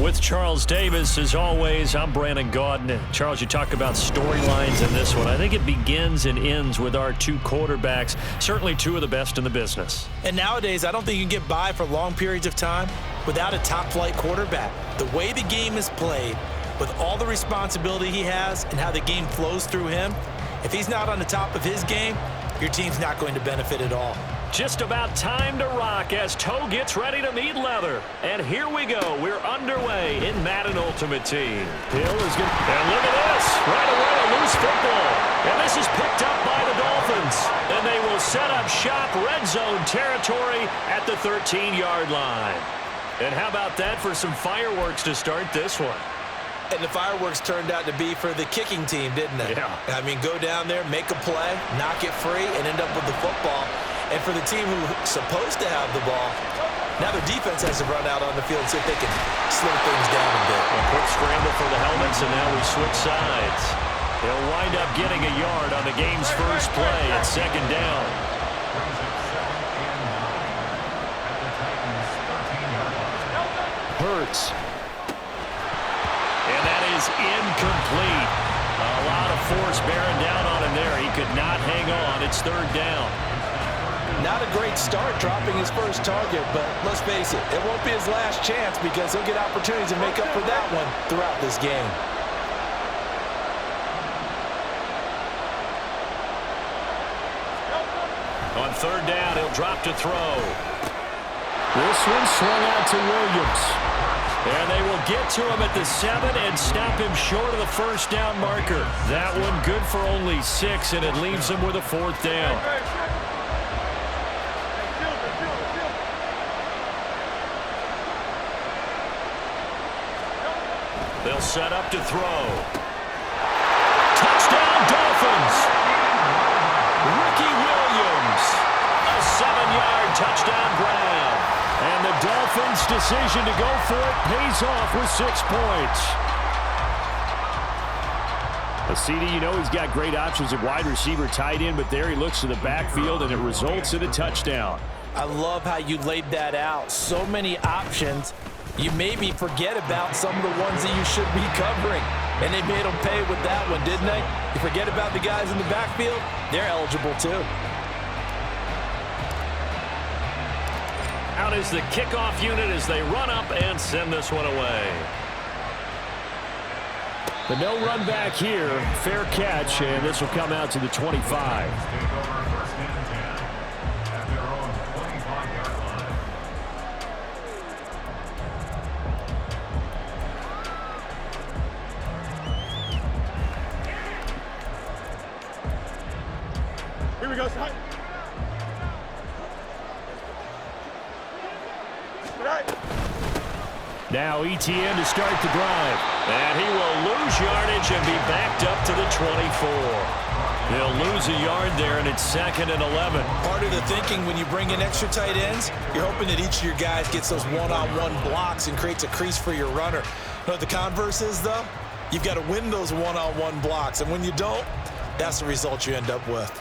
With Charles Davis, as always, I'm Brandon Gaudin. Charles, you talk about storylines in this one. I think it begins and ends with our two quarterbacks, certainly two of the best in the business. And nowadays, I don't think you can get by for long periods of time without a top-flight quarterback. The way the game is played, with all the responsibility he has and how the game flows through him, if he's not on the top of his game, your team's not going to benefit at all. Just about time to rock as toe gets ready to meet leather. And here we go. We're underway in Madden Ultimate Team. Hill is good. And look at this. Right away, a loose football. And this is picked up by the Dolphins. And they will set up shop red zone territory at the 13-yard line. And how about that for some fireworks to start this one? And the fireworks turned out to be for the kicking team, didn't they? Yeah. I mean, go down there, make a play, knock it free, and end up with the football. And for the team who's supposed to have the ball, now their defense has to run out on the field and see if they can slow things down a bit. A quick scramble for the helmets, and now we switch sides. They'll wind up getting a yard on the game's first play at second down. Hurts. And that is incomplete. A lot of force bearing down on him there. He could not hang on. It's third down. Not a great start dropping his first target, but let's face it, it won't be his last chance because he'll get opportunities to make up for that one throughout this game. On third down, he'll drop to throw. This one swung out to Williams. And they will get to him at the 7 and stop him short of the first down marker. That one good for only 6, and it leaves him with a fourth down. They'll set up to throw. Touchdown, Dolphins! Ricky Williams, a 7-yard touchdown grab. And the Dolphins' decision to go for it pays off with 6 points. CD, you know he's got great options at wide receiver, tight end, but there he looks to the backfield, and it results in a touchdown. I love how you laid that out. So many options. You maybe forget about some of the ones that you should be covering. And they made them pay with that one, didn't they? You forget about the guys in the backfield, they're eligible too. Out is the kickoff unit as they run up and send this one away. But no run back here. Fair catch, and this will come out to the 25. Here we go, Scott. Now ETN to start the drive. And he will lose yardage and be backed up to the 24. They'll lose a yard there, and it's 2nd and 11. Part of the thinking when you bring in extra tight ends, you're hoping that each of your guys gets those one-on-one blocks and creates a crease for your runner. You know what the converse is, though? You've got to win those one-on-one blocks, and when you don't, that's the result you end up with.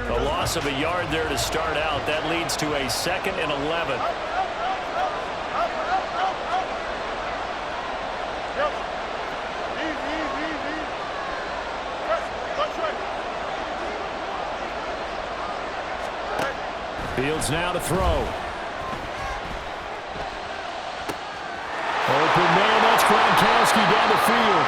A loss of a yard there to start out. That leads to a 2nd and 11. Fields now to throw. Open man, that's Gronkowski down the field.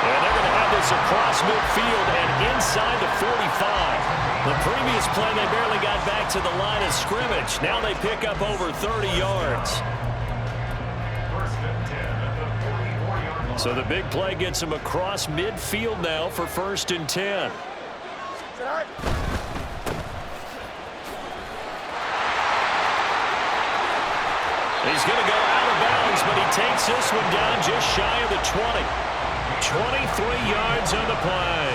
And they're going to have this across midfield and inside the 45. The previous play, they barely got back to the line of scrimmage. Now they pick up over 30 yards. So the big play gets them across midfield now for 1st and 10. He's going to go out of bounds, but he takes this one down just shy of the 20. 23 yards on the play.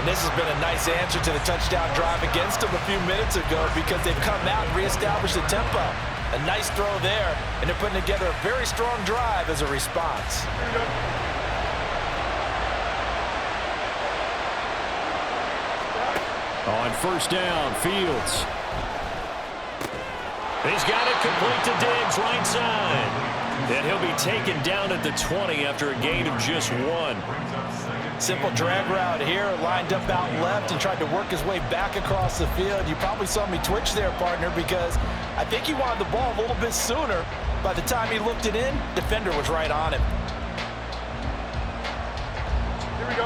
And this has been a nice answer to the touchdown drive against them a few minutes ago because they've come out and reestablished the tempo. A nice throw there, and they're putting together a very strong drive as a response. On 1st down, Fields. He's got it complete to Diggs, right side. And he'll be taken down at the 20 after a gain of just 1. Simple drag route here, lined up out left and tried to work his way back across the field. You probably saw me twitch there, partner, because I think he wanted the ball a little bit sooner. By the time he looked it in, defender was right on him.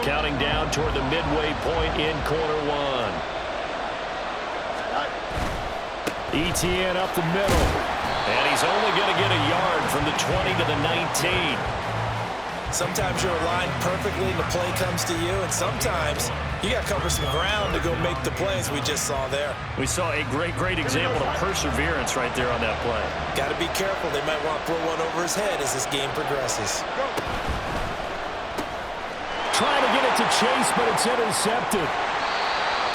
Counting down toward the midway point in quarter 1. ETN up the middle. And he's only going to get a yard from the 20 to the 19. Sometimes you're aligned perfectly and the play comes to you, and sometimes you got to cover some ground to go make the plays we just saw there. We saw a great example of perseverance right there on that play. Got to be careful. They might want to throw one over his head as this game progresses. Trying to get it to Chase, but it's intercepted.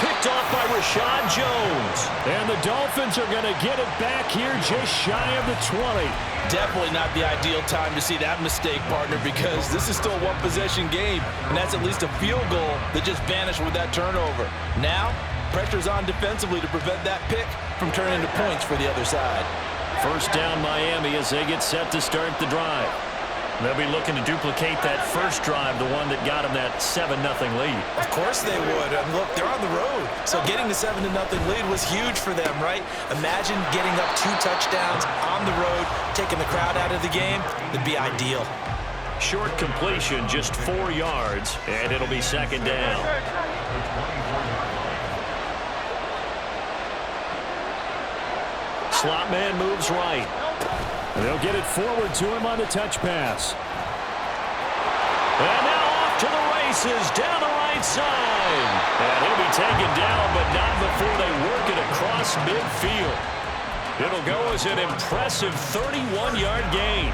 Picked off by Rashad Jones. And the Dolphins are going to get it back here just shy of the 20. Definitely not the ideal time to see that mistake, partner, because this is still a one-possession game, and that's at least a field goal that just vanished with that turnover. Now, pressure's on defensively to prevent that pick from turning into points for the other side. First down Miami as they get set to start the drive. They'll be looking to duplicate that first drive, the one that got them that 7-0 lead. Of course they would. And look, they're on the road. So getting the 7-0 lead was huge for them, right? Imagine getting up 2 touchdowns on the road, taking the crowd out of the game. It'd be ideal. Short completion, just 4 yards, and it'll be second down. Slot man moves right. They'll get it forward to him on the touch pass. And now off to the races, down the right side. And he'll be taken down, but not before they work it across midfield. It'll go as an impressive 31-yard gain.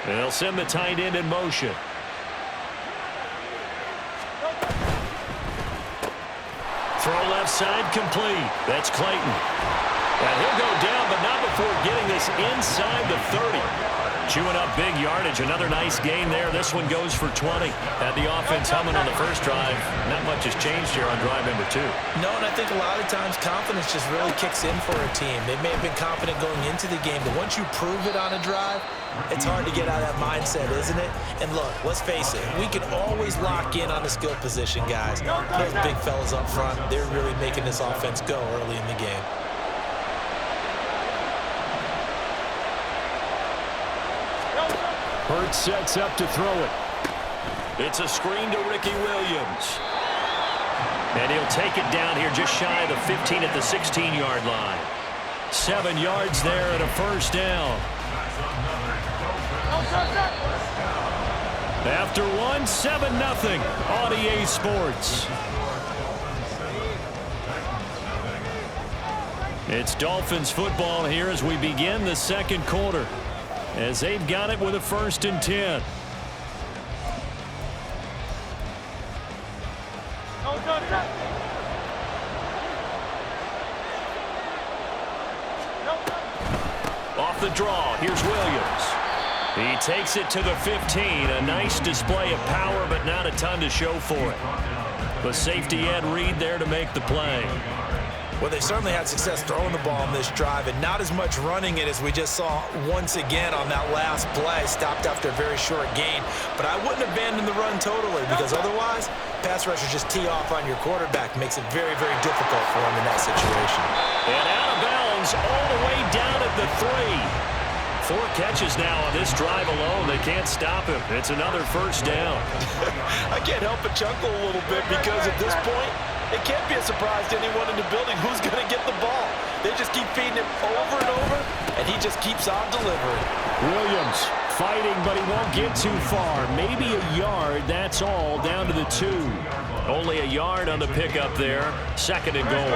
They'll send the tight end in motion. Throw left side complete. That's Clayton. And he'll go down, but not before getting this inside the 30. Chewing up big yardage. Another nice gain there. This one goes for 20. Had the offense humming on the first drive. Not much has changed here on drive number 2. No, and I think a lot of times confidence just really kicks in for a team. They may have been confident going into the game, but once you prove it on a drive, it's hard to get out of that mindset, isn't it? And look, let's face it, we can always lock in on the skill position, guys. Those big fellas up front, they're really making this offense go early in the game. Hurts sets up to throw it. It's a screen to Ricky Williams. And he'll take it down here just shy of the 15 at the 16-yard line. 7 yards there and a first down. After 1, 7-0 on EA Sports. It's Dolphins football here as we begin the second quarter, as they've got it with a 1st and 10. Off the draw, here's Williams. He takes it to the 15. A nice display of power, but not a ton to show for it. The safety Ed Reed there to make the play. Well, they certainly had success throwing the ball on this drive, and not as much running it as we just saw once again on that last play. Stopped after a very short gain. But I wouldn't abandon the run totally, because otherwise, pass rushers just tee off on your quarterback. Makes it very, very difficult for him in that situation. And out of bounds all the way down at the 3. 4 catches now on this drive alone. They can't stop him. It's another first down. I can't help but chuckle a little bit, because at this point, it can't be a surprise to anyone in the building who's going to get the ball. They just keep feeding him over and over, and he just keeps on delivering. Williams fighting, but he won't get too far. Maybe a yard, that's all, down to the 2. Only a yard on the pickup there. 2nd and goal.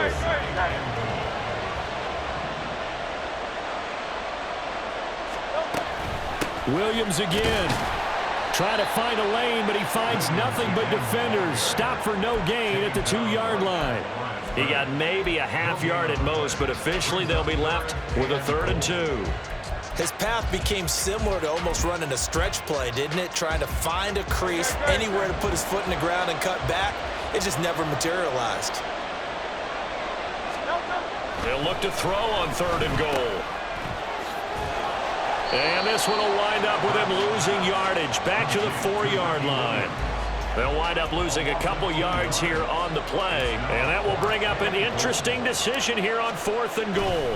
Williams again. Trying to find a lane, but he finds nothing but defenders. Stop for no gain at the 2-yard line. He got maybe a half yard at most, but officially they'll be left with a 3rd and 2. His path became similar to almost running a stretch play, didn't it? Trying to find a crease, anywhere to put his foot in the ground and cut back. It just never materialized. They'll look to throw on 3rd and goal. And this one will wind up with him losing yardage back to the 4-yard line. They'll wind up losing a couple yards here on the play. And that will bring up an interesting decision here on 4th and goal.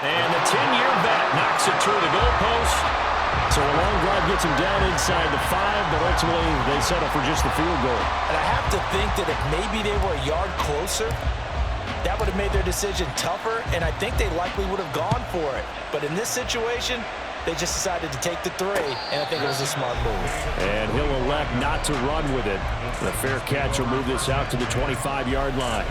And the 10-year vet knocks it through the goalpost. So a long drive gets him down inside the 5, but ultimately they settle for just the field goal. And I have to think that if maybe they were a yard closer, that would have made their decision tougher, and I think they likely would have gone for it. But in this situation, they just decided to take the 3, and I think it was a smart move. And he'll elect not to run with it. The fair catch will move this out to the 25-yard line.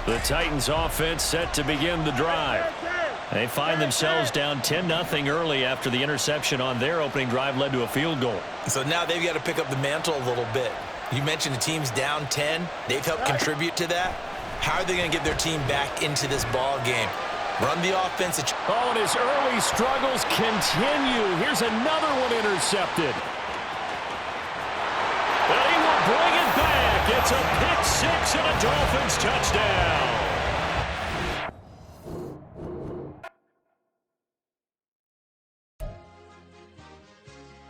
The Titans offense set to begin the drive. They find themselves down 10-0 early after the interception on their opening drive led to a field goal. So now they've got to pick up the mantle a little bit. You mentioned the team's down 10. They've helped contribute to that. How are they going to get their team back into this ball game? Run the offense. Oh, and his early struggles continue. Here's another one intercepted. Well, he will bring it back. It's a pick 6 and a Dolphins touchdown.